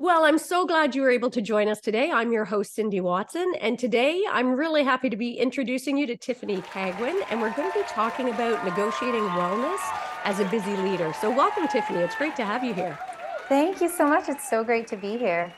Well, I'm so glad you were able to join us today. I'm your host, Cindy Watson, and today I'm really happy to be introducing you to Tiffany Cagwin, and we're going to be talking about negotiating wellness as a busy leader. So, welcome, Tiffany. It's great to have you here. Thank you so much. It's so great to be here.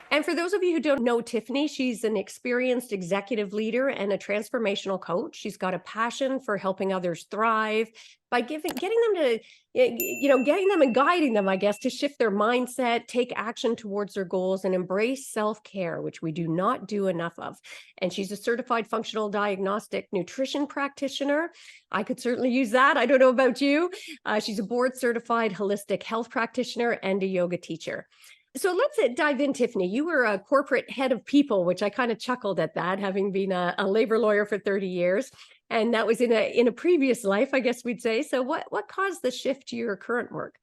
And for those of you who don't know Tiffany, she's an experienced executive leader and a transformational coach. She's got a passion for helping others thrive by getting them to, getting them and guiding them, I guess, to shift their mindset, take action towards their goals, and embrace self-care, which we do not do enough of. And she's a certified functional diagnostic nutrition practitioner. I could certainly use that. I don't know about you. She's a board certified holistic health practitioner and a yoga teacher. So let's dive in, Tiffany. You were a corporate head of people, which I kind of chuckled at that, having been a labor lawyer for 30 years. And that was in a previous life, I guess we'd say. So what caused the shift to your current work?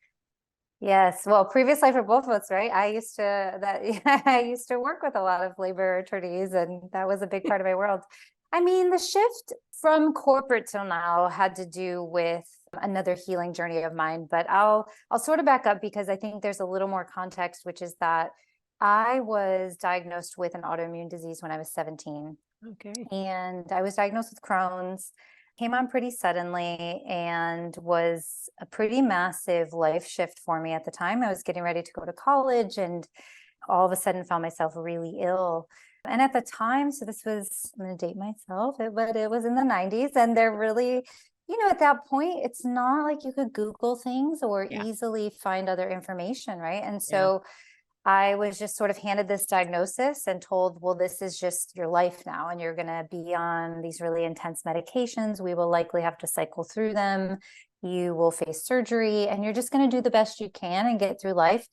Yes, well, previous life for both of us, right? I used to work with a lot of labor attorneys, and that was a big part of my world. I mean, the shift from corporate till now had to do with another healing journey of mine, but I'll sort of back up because I think there's a little more context, which is that I was diagnosed with an autoimmune disease when I was 17. Okay. And I was diagnosed with Crohn's, came on pretty suddenly, and was a pretty massive life shift for me at the time. I was getting ready to go to college and all of a sudden found myself really ill. And at the time, so this was, I'm going to date myself, but it was in the 90s. And they're really, at that point, it's not like you could Google things or Yeah. easily find other information, right? And Yeah. so I was just sort of handed this diagnosis and told, well, this is just your life now, and you're going to be on these really intense medications. We will likely have to cycle through them. You will face surgery, and you're just going to do the best you can and get through life.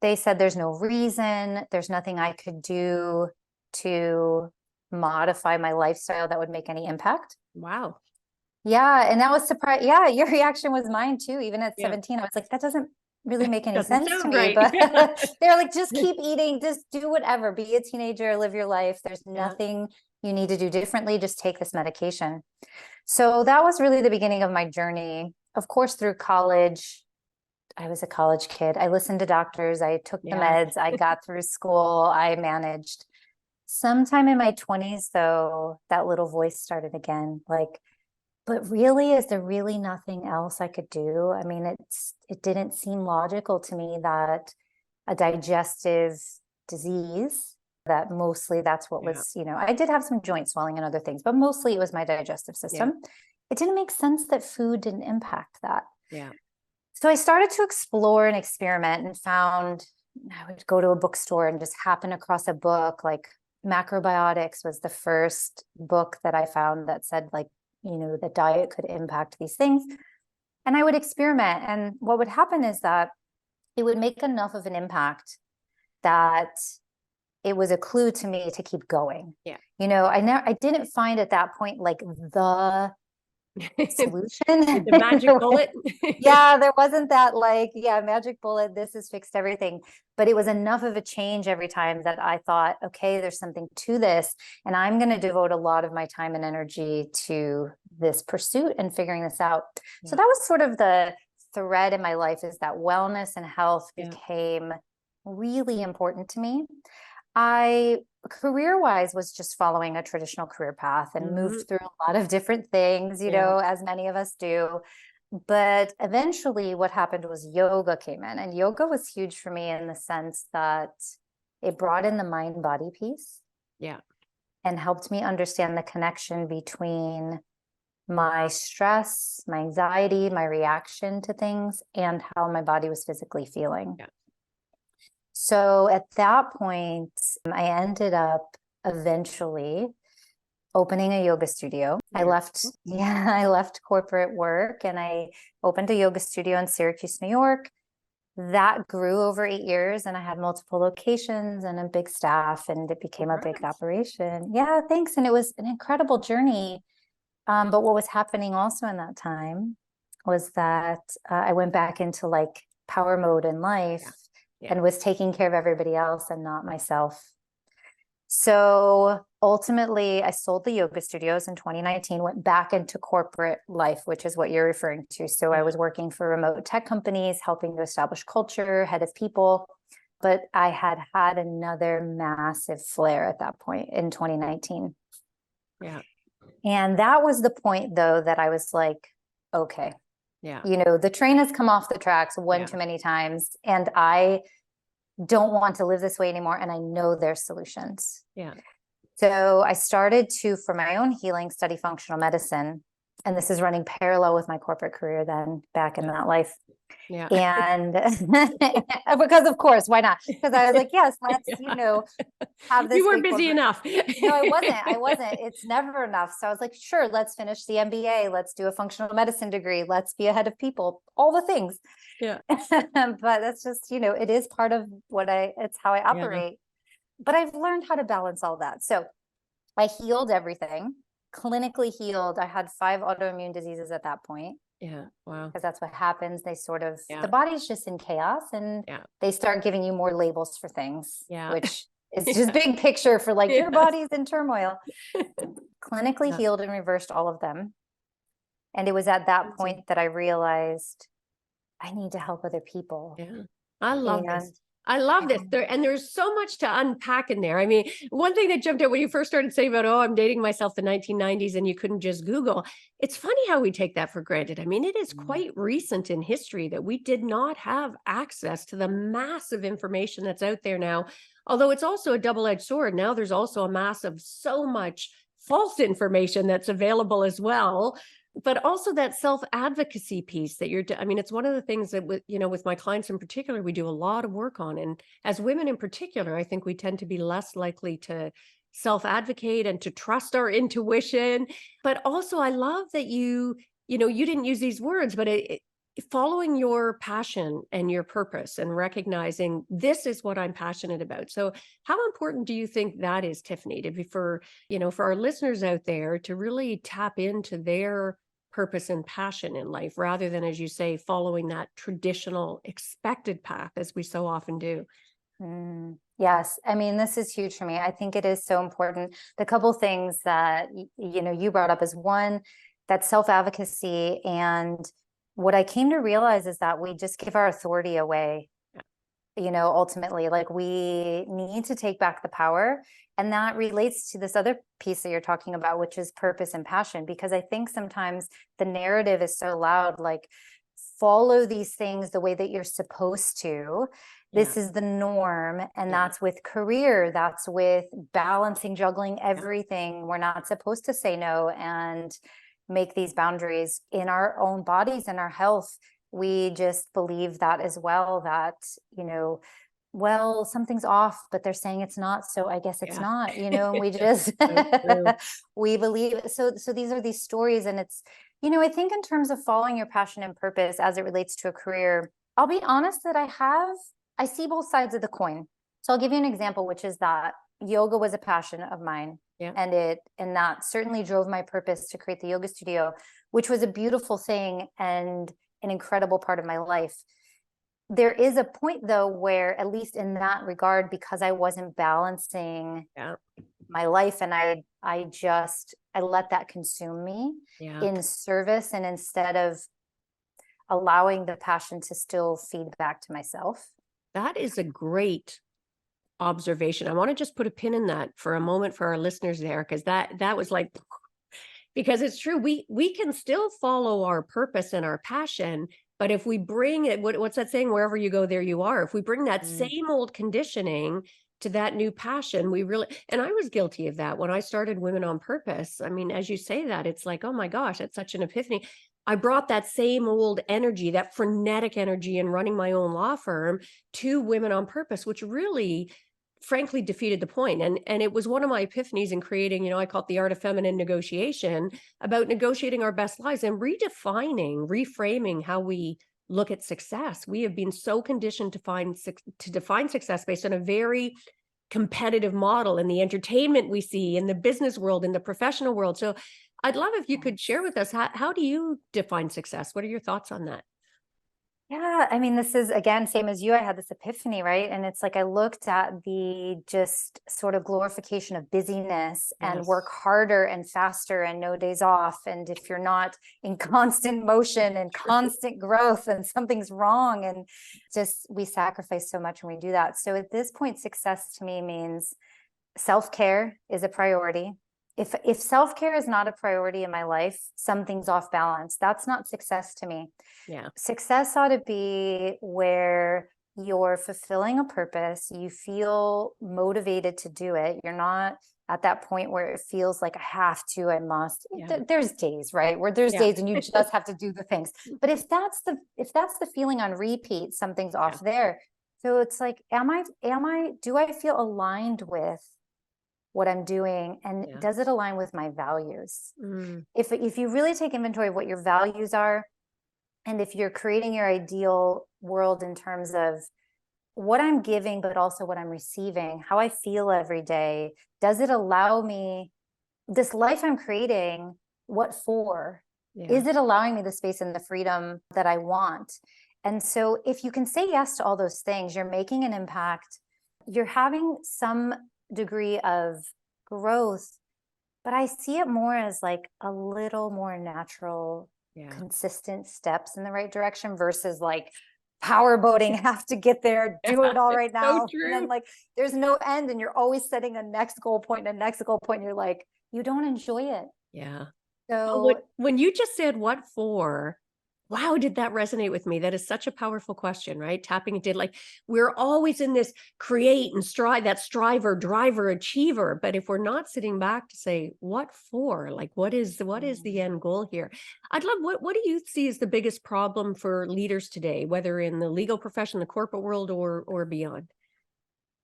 They said there's no reason, there's nothing I could do to modify my lifestyle that would make any impact. Wow. Yeah. And that was surprising. Yeah. Your reaction was mine too. Even at Yeah. 17, I was like, that doesn't really make any Doesn't sense to sound me, right. but they're like, just keep eating, just do whatever, be a teenager, live your life. There's nothing you need to do differently. Just take this medication. So that was really the beginning of my journey. Of course, through college, I was a college kid. I listened to doctors. I took the meds. I got through school. I managed. Sometime in my 20s, though, that little voice started again, like, but really, is there really nothing else I could do? I mean, it didn't seem logical to me that a digestive disease, that mostly that's what was, I did have some joint swelling and other things, but mostly it was my digestive system. It didn't make sense that food didn't impact that. Yeah. So I started to explore and experiment and found I would go to a bookstore and just happen across a book like Macrobiotics was the first book that I found that said like, the diet could impact these things. And I would experiment. And what would happen is that it would make enough of an impact that it was a clue to me to keep going. Yeah. I didn't find at that point like the solution. The magic bullet. Yeah, there wasn't that magic bullet, this has fixed everything. But it was enough of a change every time that I thought, okay, there's something to this. And I'm going to devote a lot of my time and energy to this pursuit and figuring this out. Yeah. So that was sort of the thread in my life, is that wellness and health became really important to me. I career-wise was just following a traditional career path and moved through a lot of different things, as many of us do. But eventually what happened was yoga came in, and yoga was huge for me in the sense that it brought in the mind-body piece. Yeah. And helped me understand the connection between my stress, my anxiety, my reaction to things, and how my body was physically feeling. Yeah. So at that point, I ended up eventually opening a yoga studio. I left corporate work and I opened a yoga studio in Syracuse, New York. That grew over 8 years, and I had multiple locations and a big staff, and it became a big operation. Yeah, thanks. And it was an incredible journey. But what was happening also in that time was that I went back into like power mode in life. And was taking care of everybody else and not myself. So ultimately, I sold the yoga studios in 2019, went back into corporate life, which is what you're referring to. So I was working for remote tech companies, helping to establish culture, head of people. but I had had another massive flare at that point in 2019. Yeah. And that was the point, though, that I was like, okay, Yeah. the train has come off the tracks one too many times, and I don't want to live this way anymore. And I know there's solutions. Yeah. So I started to, for my own healing, study functional medicine. And this is running parallel with my corporate career then back in that life. Yeah. And because of course, why not? Because I was like, yes, let's, have this. You weren't big busy corporate... enough. No, I wasn't. It's never enough. So I was like, sure, let's finish the MBA. Let's do a functional medicine degree. Let's be a head of people, all the things. Yeah. But that's just, it is part of it's how I operate. But I've learned how to balance all that. So I healed everything, clinically healed. I had 5 autoimmune diseases at that point. Yeah. Wow. Because that's what happens. They sort of, the body's just in chaos, and they start giving you more labels for things, which is just big picture for like your body's in turmoil. Clinically healed and reversed all of them. And it was at that point that I realized I need to help other people. Yeah. I love this. I love this. There's so much to unpack in there. I mean, one thing that jumped out when you first started saying about, I'm dating myself the 1990s and you couldn't just Google. It's funny how we take that for granted. I mean, it is quite recent in history that we did not have access to the massive information that's out there now. Although it's also a double-edged sword. Now there's also a massive, so much false information that's available as well. But also that self-advocacy piece that it's one of the things that with my clients in particular, we do a lot of work on. And as women in particular, I think we tend to be less likely to self-advocate and to trust our intuition. But also I love that you didn't use these words, but following your passion and your purpose and recognizing this is what I'm passionate about. So how important do you think that is, Tiffany, for our listeners out there to really tap into their purpose and passion in life rather than, as you say, following that traditional expected path as we so often do? Yes. I mean, this is huge for me. I think it is so important. The couple things that, you brought up is one, that self-advocacy. And what I came to realize is that we just give our authority away, ultimately. Like, we need to take back the power. And that relates to this other piece that you're talking about, which is purpose and passion, because I think sometimes the narrative is so loud, like, follow these things the way that you're supposed to. This is the norm. And that's with career. That's with balancing, juggling everything. We're not supposed to say no and make these boundaries in our own bodies and our health. We just believe that as well, that, well, something's off, but they're saying it's not. So I guess it's not, we just, we believe. So these are these stories. And it's, I think in terms of following your passion and purpose as it relates to a career, I'll be honest that I see both sides of the coin. So I'll give you an example, which is that yoga was a passion of mine. And that certainly drove my purpose to create the yoga studio, which was a beautiful thing and an incredible part of my life. There is a point, though, where, at least in that regard, because I wasn't balancing my life, and I let that consume me in service, and instead of allowing the passion to still feed back to myself. That is a great observation. I want to just put a pin in that for a moment for our listeners there, because that was like, because it's true. We can still follow our purpose and our passion, but if we bring it, what's that saying? Wherever you go, there you are. If we bring that same old conditioning to that new passion, and I was guilty of that when I started Women on Purpose. I mean, as you say that, it's like, oh my gosh, it's such an epiphany. I brought that same old energy, that frenetic energy in running my own law firm to Women on Purpose, which really, frankly, defeated the point. And it was one of my epiphanies in creating, I call it the art of feminine negotiation, about negotiating our best lives and reframing how we look at success. We have been so conditioned to define success based on a very competitive model in the entertainment we see, in the business world, in the professional world. So I'd love if you could share with us, how do you define success? What are your thoughts on that? Yeah, I mean, this is again, same as you. I had this epiphany, right? And it's like I looked at the just sort of glorification of busyness and work Yes. harder and faster and no days off. And if you're not in constant motion and constant growth, then something's wrong. And just we sacrifice so much when we do that. So at this point, success to me means self-care is a priority. If self-care is not a priority in my life, something's off balance. That's not success to me. Yeah. Success ought to be where you're fulfilling a purpose, you feel motivated to do it. You're not at that point where it feels like I have to, I must. Yeah. There's days, right? Where there's Yeah. days and you just have to do the things. But if that's the feeling on repeat, something's off there. So it's like, do I feel aligned with what I'm doing, and does it align with my values? If you really take inventory of what your values are, and if you're creating your ideal world in terms of what I'm giving, but also what I'm receiving, how I feel every day, does it allow me this life I'm creating? What for? Is it allowing me the space and the freedom that I want? And so if you can say yes to all those things, you're making an impact, you're having some degree of growth, but I see it more as like a little more natural, consistent steps in the right direction versus like power boating, have to get there, do it all right now. So true. And then like there's no end, and you're always setting a next goal point and a next goal point. And you're like, you don't enjoy it. Yeah. So When you just said what for, wow, did that resonate with me? That is such a powerful question, right? Tapping into like, we're always in this create and strive, that striver, driver, achiever. But if we're not sitting back to say, what for? Like, what is the end goal here? I'd love, what do you see as the biggest problem for leaders today, whether in the legal profession, the corporate world, or beyond?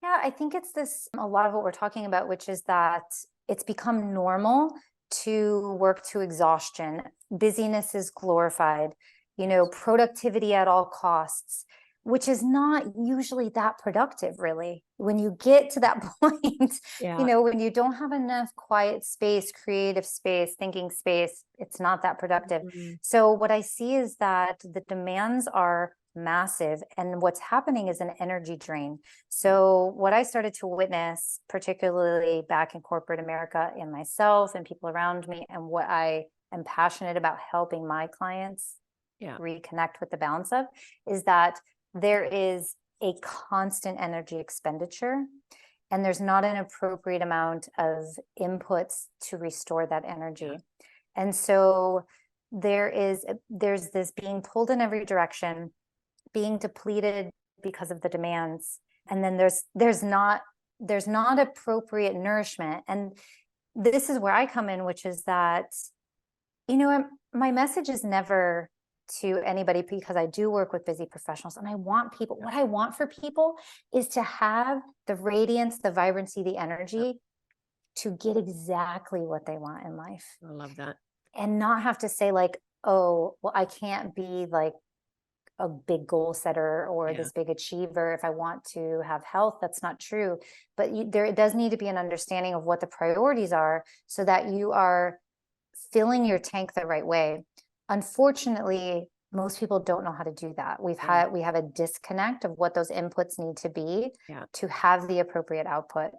yeah, I think it's this, a lot of what we're talking about, which is that it's become normal to work to exhaustion. Busyness is glorified, productivity at all costs, which is not usually that productive, really. When you get to that point, when you don't have enough quiet space, creative space, thinking space, it's not that productive. So what I see is that the demands are massive, and what's happening is an energy drain. So what I started to witness, particularly back in corporate America, in myself and people around me, and what I am passionate about helping my clients reconnect with the balance of, is that there is a constant energy expenditure, and there's not an appropriate amount of inputs to restore that energy. And so there's this being pulled in every direction, being depleted because of the demands, and then there's not appropriate nourishment. And this is where I come in, which is that my message is never to anybody, because I do work with busy professionals, and I want people, what I want for people is to have the radiance, the vibrancy, the energy to get exactly what they want in life. I love that. And not have to say like, oh, well, I can't be like a big goal setter or this big achiever if I want to have health. That's not true. But there does need to be an understanding of what the priorities are, so that you are filling your tank the right way. Unfortunately, most people don't know how to do that. We have a disconnect of what those inputs need to be to have the appropriate output.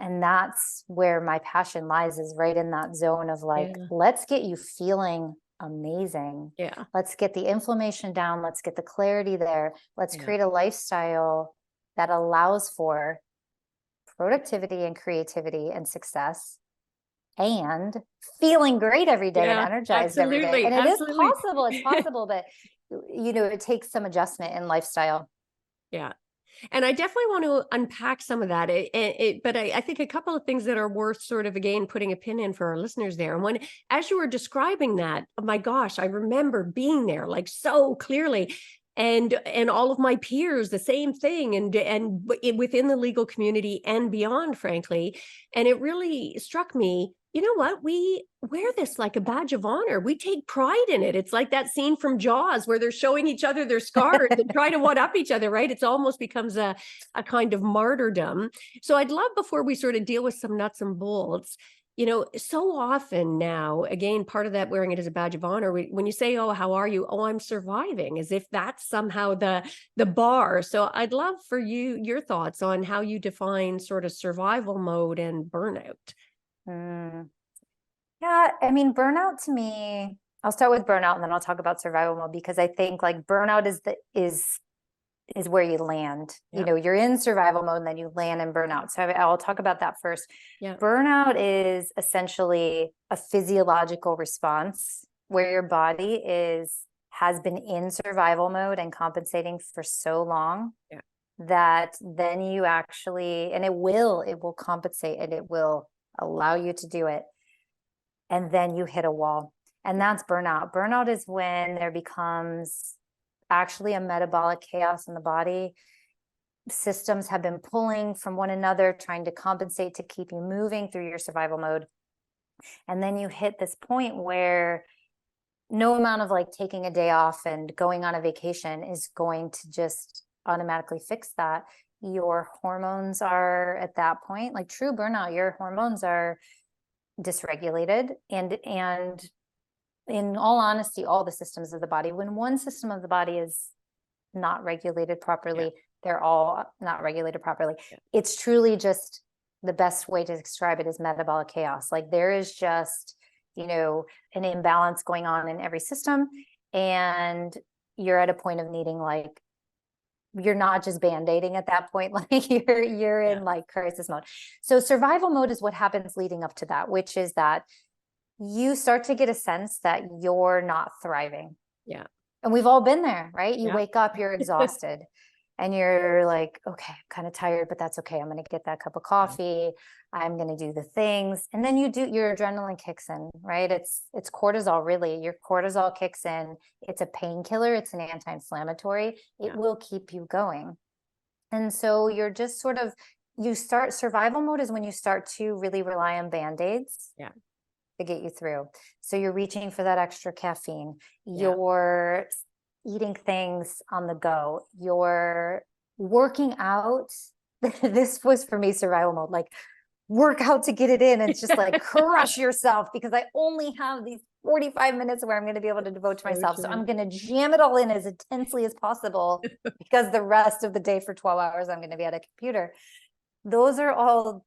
And that's where my passion lies, is right in that zone of like, let's get you feeling amazing. Let's get the inflammation down. Let's get the clarity there. Let's create a lifestyle that allows for productivity and creativity and success, and feeling great every day and energized every day. And it is possible. It's possible, but it takes some adjustment in lifestyle. And I definitely want to unpack some of that. But I think a couple of things that are worth sort of, again, putting a pin in for our listeners there. And as you were describing that, oh my gosh, I remember being there like so clearly. And all of my peers, the same thing, and within the legal community and beyond, frankly. And it really struck me, you know what? We wear this like a badge of honor. We take pride in it. It's like that scene from Jaws where they're showing each other their scars and try to one up each other, right? It's almost becomes a kind of martyrdom. So I'd love, before we sort of deal with some nuts and bolts, so often now, again, part of that wearing it as a badge of honor, when you say, oh, how are you? Oh, I'm surviving, as if that's somehow the bar. So I'd love for your thoughts on how you define sort of survival mode and burnout. Mm. Yeah, I mean, burnout to me, I'll start with burnout and then I'll talk about survival mode, because I think like burnout is where you land. Yep. You're in survival mode and then you land in burnout. So I'll talk about that first. Yeah. Burnout is essentially a physiological response where your body has been in survival mode and compensating for so long. Yeah. That then you actually, and it will compensate and it will allow you to do it. And then you hit a wall. And that's burnout. Burnout is when there becomes actually a metabolic chaos in the body. Systems have been pulling from one another, trying to compensate to keep you moving through your survival mode. And then you hit this point where no amount of like taking a day off and going on a vacation is going to just automatically fix that. Your hormones are at that point, like true burnout, your hormones are dysregulated, and in all honesty, all the systems of the body, when one system of the body is not regulated properly, they're all not regulated properly. It's truly just, the best way to describe it is metabolic chaos. Like there is just, an imbalance going on in every system, and you're at a point of needing, like, you're not just band-aiding at that point, like you're in like crisis mode. So survival mode is what happens leading up to that, which is that you start to get a sense that you're not thriving. Yeah. And we've all been there, right? You wake up, you're exhausted and you're like, okay, I'm kind of tired, but that's okay. I'm going to get that cup of coffee. I'm going to do the things. And then your adrenaline kicks in, right? It's cortisol, really. Your cortisol kicks in. It's a painkiller. It's an anti-inflammatory. It will keep you going. And so you're just sort of, survival mode is when you start to really rely on Band-Aids. To get you through. So you're reaching for that extra caffeine. You're eating things on the go. You're working out. This was for me survival mode, like work out to get it in. It's just like crush yourself, because I only have these 45 minutes where I'm going to be able to devote to myself. So I'm going to jam it all in as intensely as possible, because the rest of the day for 12 hours, I'm going to be at a computer. Those are all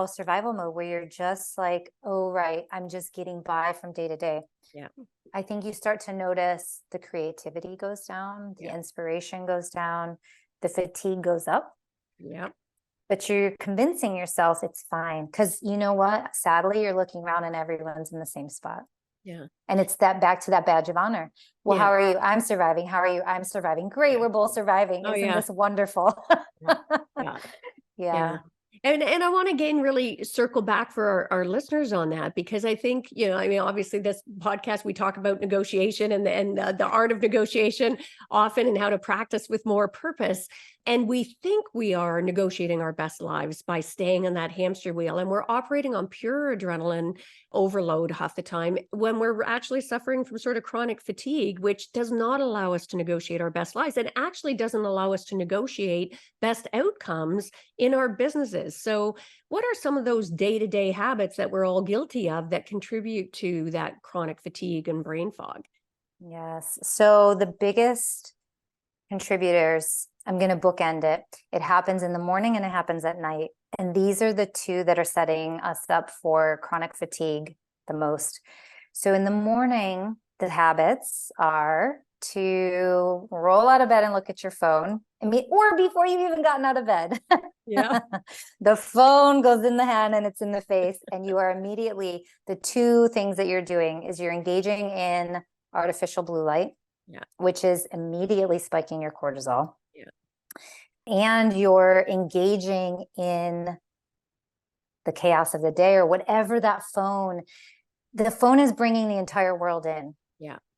survival mode, where you're just like, oh, right, I'm just getting by from day to day. I think you start to notice the creativity goes down, the inspiration goes down, the fatigue goes up. But you're convincing yourself it's fine, because you know what? Sadly, you're looking around and everyone's in the same spot. And it's back to that badge of honor. Well, how are you? I'm surviving. How are you? I'm surviving. Great. We're both surviving. Isn't this wonderful? And I want to again really circle back for our listeners on that, because I think, obviously this podcast, we talk about negotiation and the art of negotiation often, and how to practice with more purpose. And we think we are negotiating our best lives by staying on that hamster wheel, and we're operating on pure adrenaline overload half the time, when we're actually suffering from sort of chronic fatigue, which does not allow us to negotiate our best lives, and actually doesn't allow us to negotiate best outcomes in our businesses. So what are some of those day-to-day habits that we're all guilty of that contribute to that chronic fatigue and brain fog? Yes. So the biggest contributors, I'm going to bookend it. It happens in the morning and it happens at night. And these are the two that are setting us up for chronic fatigue the most. So in the morning, the habits are to roll out of bed and look at your phone, or before you've even gotten out of bed. The phone goes in the hand and it's in the face. And you are immediately, the two things that you're doing is you're engaging in artificial blue light, which is immediately spiking your cortisol. And you're engaging in the chaos of the day, or whatever the phone is bringing the entire world in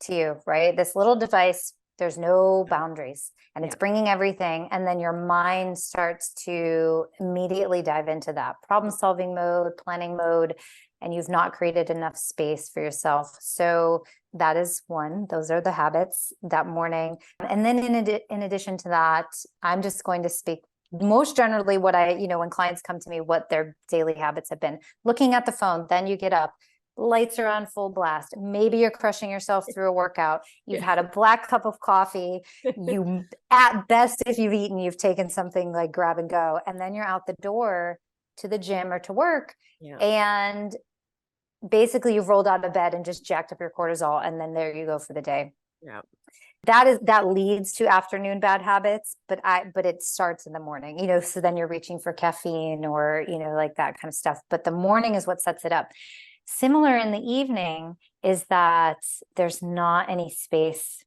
to you, right? This little device, there's no boundaries, and it's bringing everything. And then your mind starts to immediately dive into that problem solving mode, planning mode, and you've not created enough space for yourself. So that is one. Those are the habits that morning. And then in addition to that, I'm just going to speak most generally what when clients come to me, what their daily habits have been: looking at the phone, then you get up, lights are on full blast. Maybe you're crushing yourself through a workout. You've had a black cup of coffee. You, at best, if you've eaten, you've taken something like grab and go, and then you're out the door to the gym or to work. And basically you've rolled out of bed and just jacked up your cortisol, and then there you go for the day. That leads to afternoon bad habits, but it starts in the morning, so then you're reaching for caffeine or, like that kind of stuff. But the morning is what sets it up. Similar in the evening is that there's not any space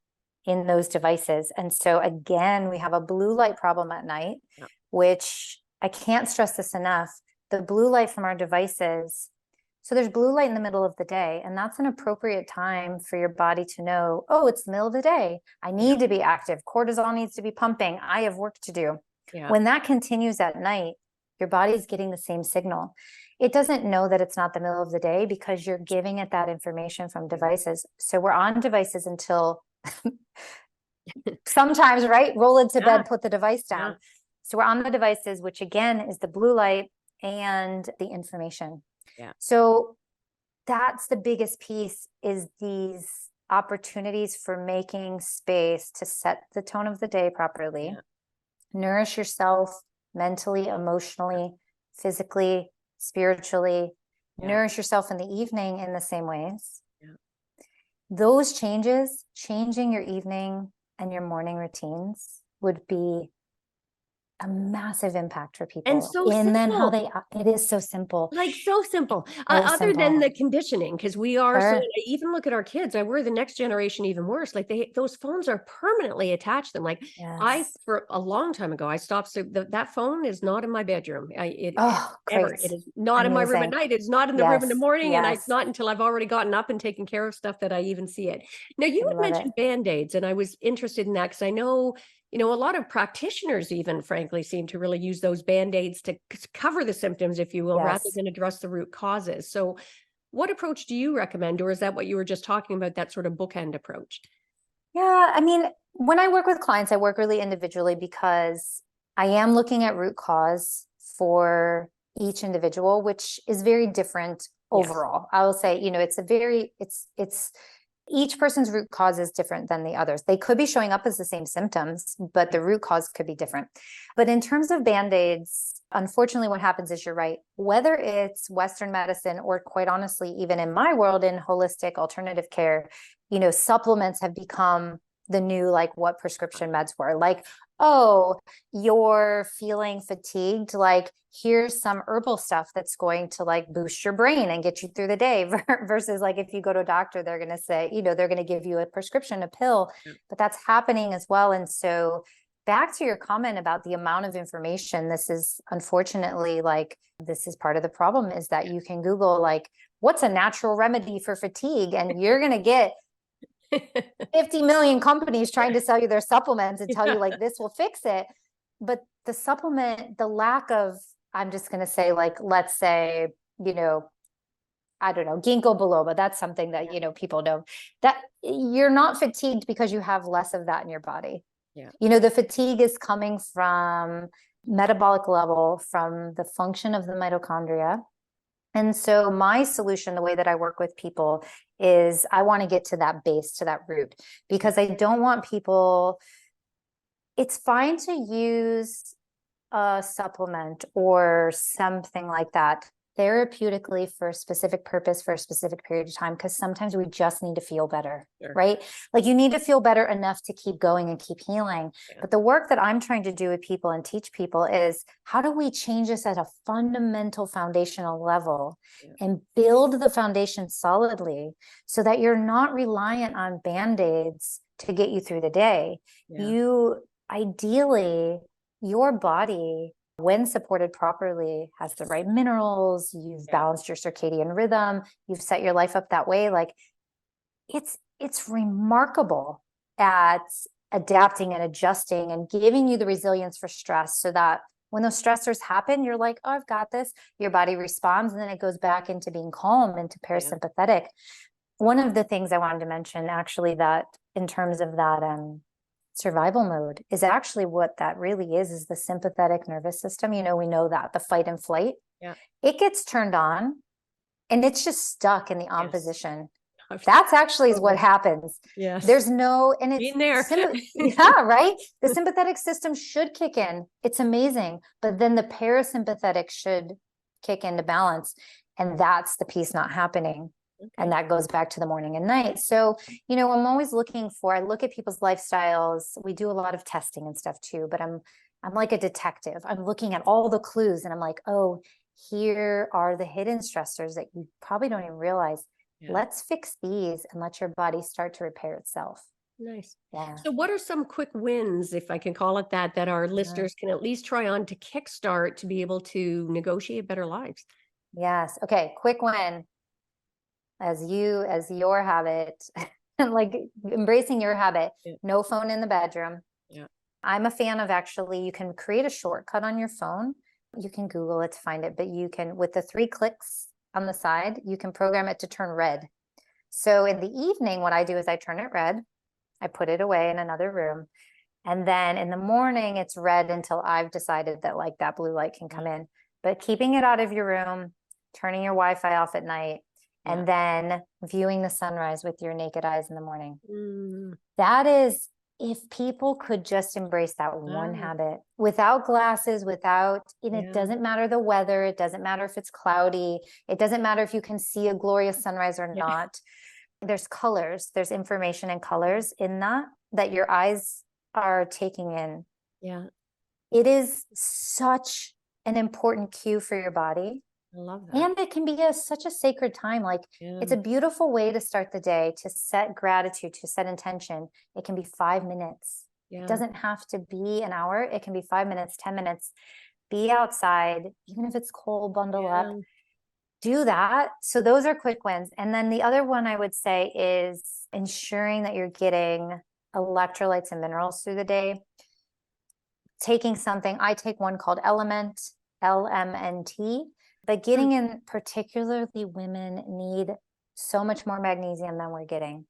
in those devices. And so again, we have a blue light problem at night, which I can't stress this enough. The blue light from our devices. So there's blue light in the middle of the day, and that's an appropriate time for your body to know, oh, it's the middle of the day. I need to be active. Cortisol needs to be pumping. I have work to do. When that continues at night, your body's getting the same signal. It doesn't know that it's not the middle of the day because you're giving it that information from devices. So we're on devices until sometimes, right? Roll into bed, put the device down. So we're on the devices, which again is the blue light and the information. So that's the biggest piece, is these opportunities for making space to set the tone of the day properly, nourish yourself mentally, emotionally, physically, spiritually, nourish yourself in the evening in the same ways. Those changes, changing your evening and your morning routines, would be a massitive impact for people. And so simple. Then how it is so simple. Like so simple. Other than the conditioning, because we are, so even look at our kids, I worry the next generation even worse. Like those phones are permanently attached to them. Like for a long time ago, I stopped. So that phone is not in my bedroom. It is not in my room at night. It's not in the room in the morning. And it's not until I've already gotten up and taken care of stuff that I even see it. Now, you had mentioned Band-Aids, and I was interested in that because I know, a lot of practitioners even, frankly, seem to really use those Band-Aids to cover the symptoms, if you will, rather than address the root causes. So what approach do you recommend? Or is that what you were just talking about, that sort of bookend approach? Yeah, I mean, when I work with clients, I work really individually because I am looking at root cause for each individual, which is very different overall. I will say, it's each person's root cause is different than the others. They could be showing up as the same symptoms, but the root cause could be different. But in terms of Band-Aids, unfortunately, what happens is, you're right, whether it's Western medicine or, quite honestly, even in my world, in holistic alternative care, supplements have become the new, like, what prescription meds were. Like, oh, you're feeling fatigued, like, here's some herbal stuff that's going to, like, boost your brain and get you through the day, versus, like, if you go to a doctor, they're going to say, they're going to give you a prescription, a pill. But that's happening as well. And so back to your comment about the amount of information, this is unfortunately, like, this is part of the problem, is that you can Google, like, what's a natural remedy for fatigue, and you're going to get 50 million companies trying to sell you their supplements and tell you, like, this will fix it. But the supplement, the lack of, I'm just going to say, like, let's say, I don't know, ginkgo biloba, that's something that, people know, that you're not fatigued because you have less of that in your body. The fatigue is coming from metabolic level, from the function of the mitochondria. And so my solution, the way that I work with people, is I want to get to that base, to that root, because I don't want people, it's fine to use a supplement or something like that therapeutically for a specific purpose, for a specific period of time, because sometimes we just need to feel better, right? Like, you need to feel better enough to keep going and keep healing. But the work that I'm trying to do with people and teach people is, how do we change this at a fundamental foundational level and build the foundation solidly, so that you're not reliant on Band-Aids to get you through the day. You, ideally, your body, when supported properly, has the right minerals, you've balanced your circadian rhythm, you've set your life up that way. Like, it's remarkable at adapting and adjusting and giving you the resilience for stress, so that when those stressors happen, you're like, oh, I've got this. Your body responds, and then it goes back into being calm, into parasympathetic. One of the things I wanted to mention, actually, that in terms of that survival mode is actually what that really is the sympathetic nervous system. We know that the fight and flight, it gets turned on and it's just stuck in the on position. That's actually is what happens. Yes. There's no, and it's in there. Yeah, right. The sympathetic system should kick in. It's amazing. But then the parasympathetic should kick into balance. And that's the piece not happening. Okay. And that goes back to the morning and night. So, I'm always I look at people's lifestyles. We do a lot of testing and stuff too, but I'm like a detective. I'm looking at all the clues and I'm like, oh, here are the hidden stressors that you probably don't even realize. Yeah. Let's fix these and let your body start to repair itself. Nice. Yeah. So what are some quick wins, if I can call it that our listeners can at least try on to kickstart to be able to negotiate better lives? Yes. Okay. Quick win. As your habit, like embracing your habit, no phone in the bedroom. Yeah. I'm a fan of you can create a shortcut on your phone. You can Google it to find it, but you can, with the 3 clicks on the side, you can program it to turn red. So in the evening, what I do is I turn it red. I put it away in another room. And then in the morning, it's red until I've decided that that blue light can come in. But keeping it out of your room, turning your Wi-Fi off at night, and then viewing the sunrise with your naked eyes in the morning. That is, if people could just embrace that one habit without glasses, it doesn't matter the weather. It doesn't matter if it's cloudy. It doesn't matter if you can see a glorious sunrise or not. There's colors, there's information and colors in that your eyes are taking in. Yeah. It is such an important cue for your body. I love that. And it can be such a sacred time. It's a beautiful way to start the day, to set gratitude, to set intention. It can be 5 minutes. It doesn't have to be an hour. It can be 5 minutes, 10 minutes. Be outside, even if it's cold, bundle up. Do that. So those are quick wins. And then the other one I would say is ensuring that you're getting electrolytes and minerals through the day. Taking something, I take one called Element, LMNT. But getting in, particularly women need so much more magnesium than we're getting.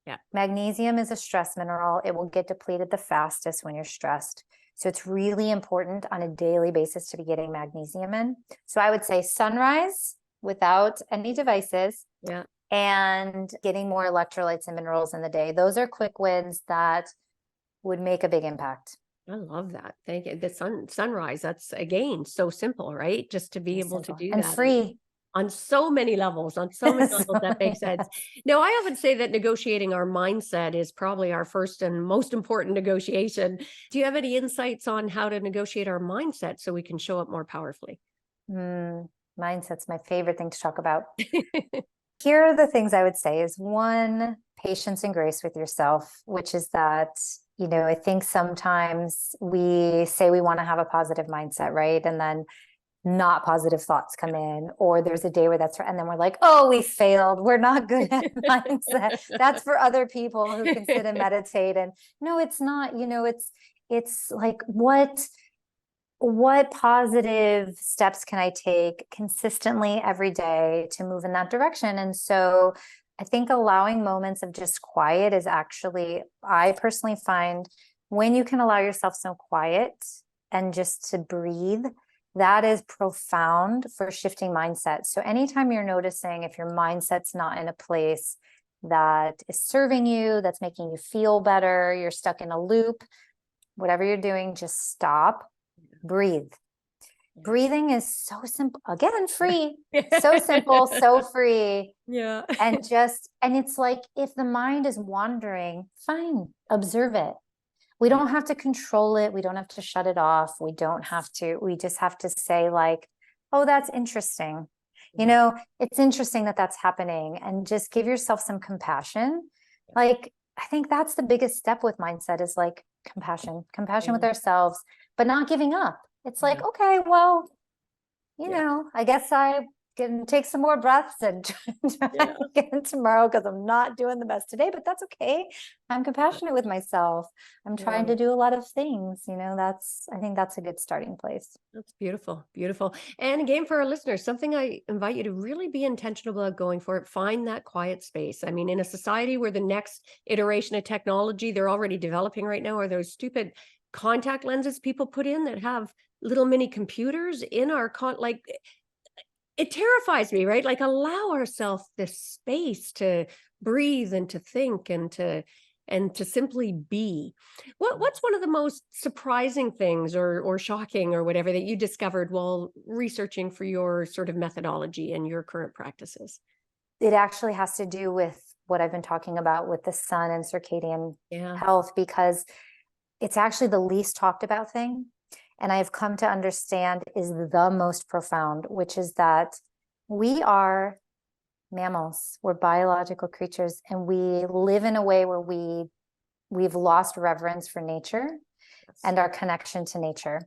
Yeah. Magnesium is a stress mineral. It will get depleted the fastest when you're stressed. So it's really important on a daily basis to be getting magnesium in. So I would say sunrise without any devices. Yeah. And getting more electrolytes and minerals in the day. Those are quick wins that would make a big impact. I love that. Thank you. The sunrise, that's again, so simple, right? Just to be able to do and that. Free. On so many levels, that makes sense. Now, I often say that negotiating our mindset is probably our first and most important negotiation. Do you have any insights on how to negotiate our mindset so we can show up more powerfully? Mindset's my favorite thing to talk about. Here are the things I would say is 1, patience and grace with yourself, which is that, I think sometimes we say we want to have a positive mindset, right? And then not positive thoughts come in, or there's a day where and then we're like, oh, we failed. We're not good at mindset. That's for other people who can sit and meditate. And no, it's not, it's like, what positive steps can I take consistently every day to move in that direction? And so I think allowing moments of just quiet is actually, I personally find when you can allow yourself some quiet and just to breathe, that is profound for shifting mindset. So anytime you're noticing if your mindset's not in a place that is serving you, that's making you feel better, you're stuck in a loop, whatever you're doing, just stop, breathe. Breathing is so simple. Again, free. So simple, so free. Yeah. And it's like, if the mind is wandering, fine, observe it. We don't have to control it. We don't have to shut it off. We just have to say oh, that's interesting. It's interesting that that's happening, and just give yourself some compassion. I think that's the biggest step with mindset is compassion with ourselves, but not giving up. It's okay, well, I guess I take some more breaths and try again tomorrow, because I'm not doing the best today, but that's okay. I'm compassionate with myself. I'm trying to do a lot of things, I think that's a good starting place. That's beautiful. Beautiful. And again, for our listeners, something I invite you to really be intentional about going for it. Find that quiet space. I mean, in a society where the next iteration of technology they're already developing right now are those stupid contact lenses people put in that have little mini computers in our like it terrifies me, right? Like, allow ourselves this space to breathe and to think and to simply be. What's one of the most surprising things or shocking or whatever that you discovered while researching for your sort of methodology and your current practices? It actually has to do with what I've been talking about with the sun and circadian health, because it's actually the least talked about thing. And I've come to understand is the most profound, which is that we are mammals, we're biological creatures, and we live in a way where we've lost reverence for nature and our connection to nature.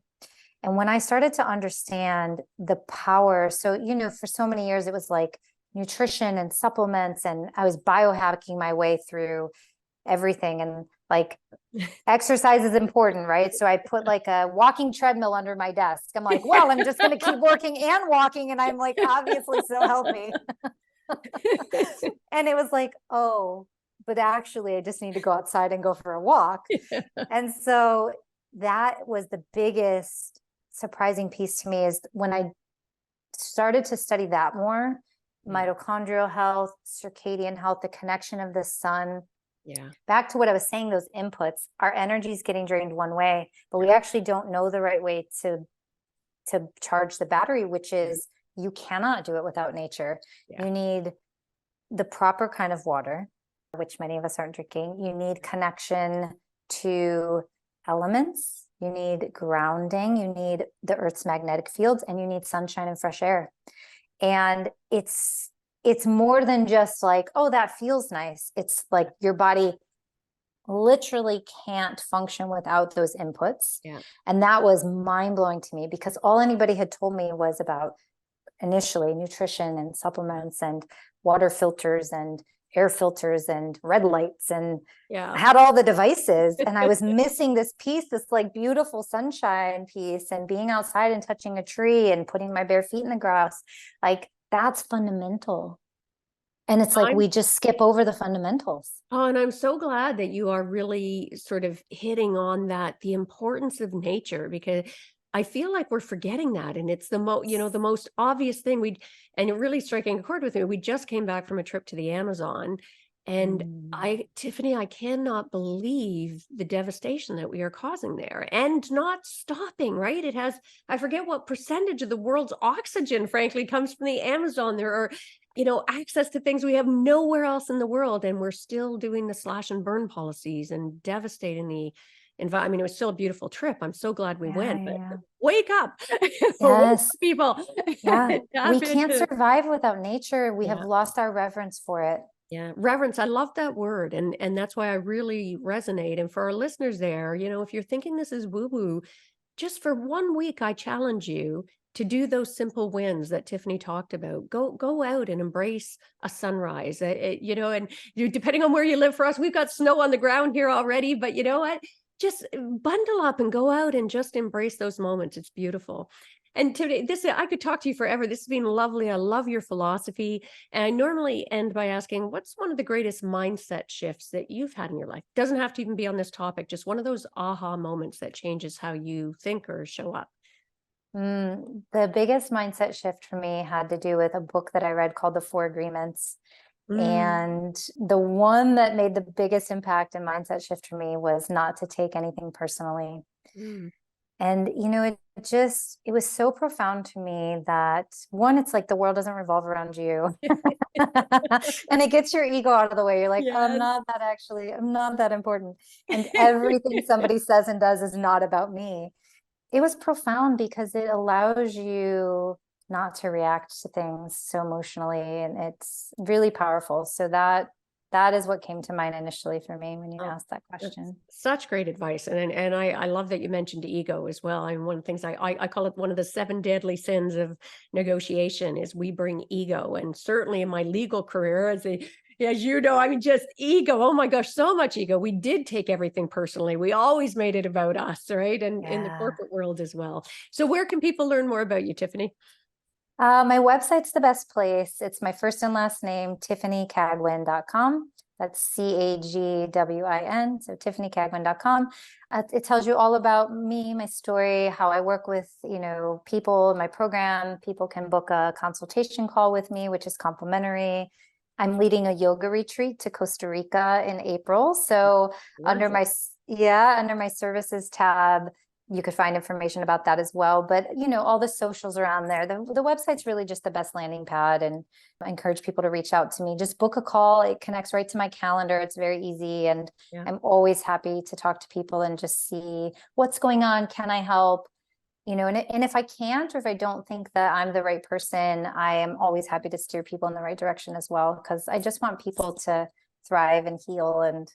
And when I started to understand the power, so, for so many years, it was like nutrition and supplements, and I was biohacking my way through everything. And like, exercise is important, right? So I put like a walking treadmill under my desk. I'm like, well, I'm just going to keep working and walking. And I'm like, obviously so healthy. And it was like, oh, but actually I just need to go outside and go for a walk. And so that was the biggest surprising piece to me, is when I started to study that more, mitochondrial health, circadian health, the connection of the sun. Back to what I was saying, those inputs, our energy is getting drained one way, but we actually don't know the right way to charge the battery, which is you cannot do it without nature. You need the proper kind of water, which many of us aren't drinking. You need connection to elements. You need grounding. You need the Earth's magnetic fields, and you need sunshine and fresh air. And it's more than just like, oh, that feels nice. It's like your body literally can't function without those inputs. And that was mind-blowing to me, because all anybody had told me was about initially nutrition and supplements and water filters and air filters and red lights, and I had all the devices, and I was missing this piece, this like beautiful sunshine piece, and being outside and touching a tree and putting my bare feet in the grass. Like, that's fundamental. And it's like we just skip over the fundamentals. Oh, and I'm so glad that you are really sort of hitting on that, the importance of nature, because I feel like we're forgetting that. And it's the most obvious thing and it really striking a chord with me. We just came back from a trip to the Amazon, and Tiffany, I cannot believe the devastation that we are causing there and not stopping, right? It has, I forget what percentage of the world's oxygen, frankly, comes from the Amazon. There are, access to things we have nowhere else in the world. And we're still doing the slash and burn policies and devastating the environment. I mean, it was still a beautiful trip. I'm so glad we went, but wake up. Wake up, people. We can't survive without nature. We have lost our reverence for it. Reverence. I love that word. And that's why I really resonate. And for our listeners there, if you're thinking this is woo-woo, just for 1 week, I challenge you to do those simple wins that Tiffany talked about. Go out and embrace a sunrise, and depending on where you live. For us, we've got snow on the ground here already, but you know what? Just bundle up and go out and just embrace those moments. It's beautiful. And today, I could talk to you forever. This has been lovely. I love your philosophy. And I normally end by asking, what's one of the greatest mindset shifts that you've had in your life? Doesn't have to even be on this topic, just one of those aha moments that changes how you think or show up. The biggest mindset shift for me had to do with a book that I read called The Four Agreements. And the one that made the biggest impact and mindset shift for me was not to take anything personally. And, it was so profound to me that, one, it's like the world doesn't revolve around you. And it gets your ego out of the way. You're like, I'm not that important. And everything somebody says and does is not about me. It was profound because it allows you not to react to things so emotionally, and it's really powerful. So that That is what came to mind initially for me when you Oh, asked that that's question. such great advice. And I love that you mentioned ego as well. And one of the things I call it one of the 7 deadly sins of negotiation is we bring ego. And certainly in my legal career, as you know, I mean, just ego. Oh my gosh, so much ego. We did take everything personally. We always made it about us, right? And in the Yeah. corporate world as well. So where can people learn more about you, Tiffany? My website's the best place. It's my first and last name, tiffanycagwin.com. That's Cagwin. So tiffanycagwin.com. It tells you all about me, my story, how I work with, people in my program. People can book a consultation call with me, which is complimentary. I'm leading a yoga retreat to Costa Rica in April. So under Wonderful. under my services tab, you could find information about that as well. But, all the socials around there, the website's really just the best landing pad, and I encourage people to reach out to me. Just book a call. It connects right to my calendar. It's very easy. And Yeah. I'm always happy to talk to people and just see what's going on. Can I help? And if I can't, or if I don't think that I'm the right person, I am always happy to steer people in the right direction as well, because I just want people to thrive and heal and,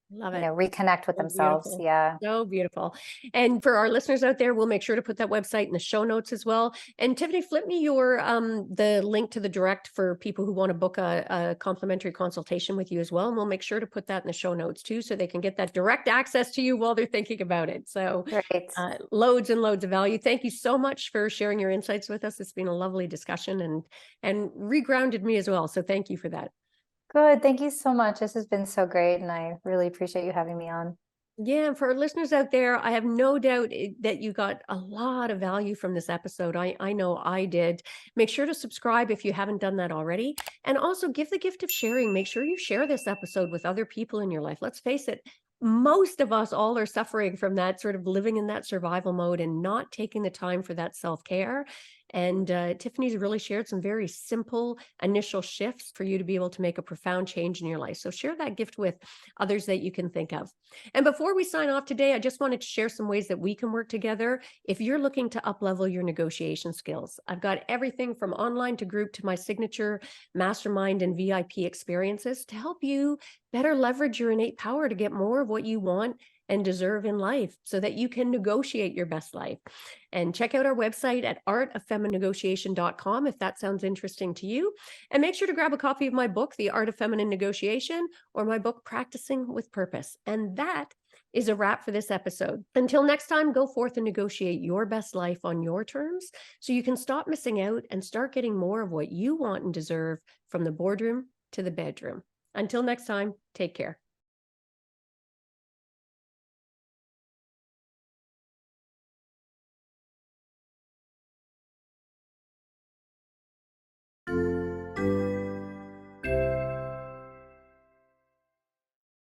Love it. reconnect with So themselves. beautiful. Yeah. So beautiful. And for our listeners out there, we'll make sure to put that website in the show notes as well. And Tiffany, flip me your the link to the direct for people who want to book a complimentary consultation with you as well. And we'll make sure to put that in the show notes too, so they can get that direct access to you while they're thinking about it. So Great. loads and loads of value. Thank you so much for sharing your insights with us. It's been a lovely discussion and regrounded me as well. So thank you for that. Good. Thank you so much. This has been so great, and I really appreciate you having me on. Yeah, and for our listeners out there, I have no doubt that you got a lot of value from this episode. I know I did. Make sure to subscribe if you haven't done that already. And also give the gift of sharing. Make sure you share this episode with other people in your life. Let's face it, most of us all are suffering from that sort of living in that survival mode and not taking the time for that self-care. And Tiffany's really shared some very simple initial shifts for you to be able to make a profound change in your life. So share that gift with others that you can think of. And before we sign off today, I just wanted to share some ways that we can work together if you're looking to up-level your negotiation skills. I've got everything from online to group to my signature mastermind and VIP experiences to help you better leverage your innate power to get more of what you want and deserve in life so that you can negotiate your best life. And check out our website at artoffemininegotiation.com if that sounds interesting to you. And make sure to grab a copy of my book, The Art of Feminine Negotiation, or my book, Practicing with Purpose. And that is a wrap for this episode. Until next time, go forth and negotiate your best life on your terms so you can stop missing out and start getting more of what you want and deserve from the boardroom to the bedroom. Until next time, take care.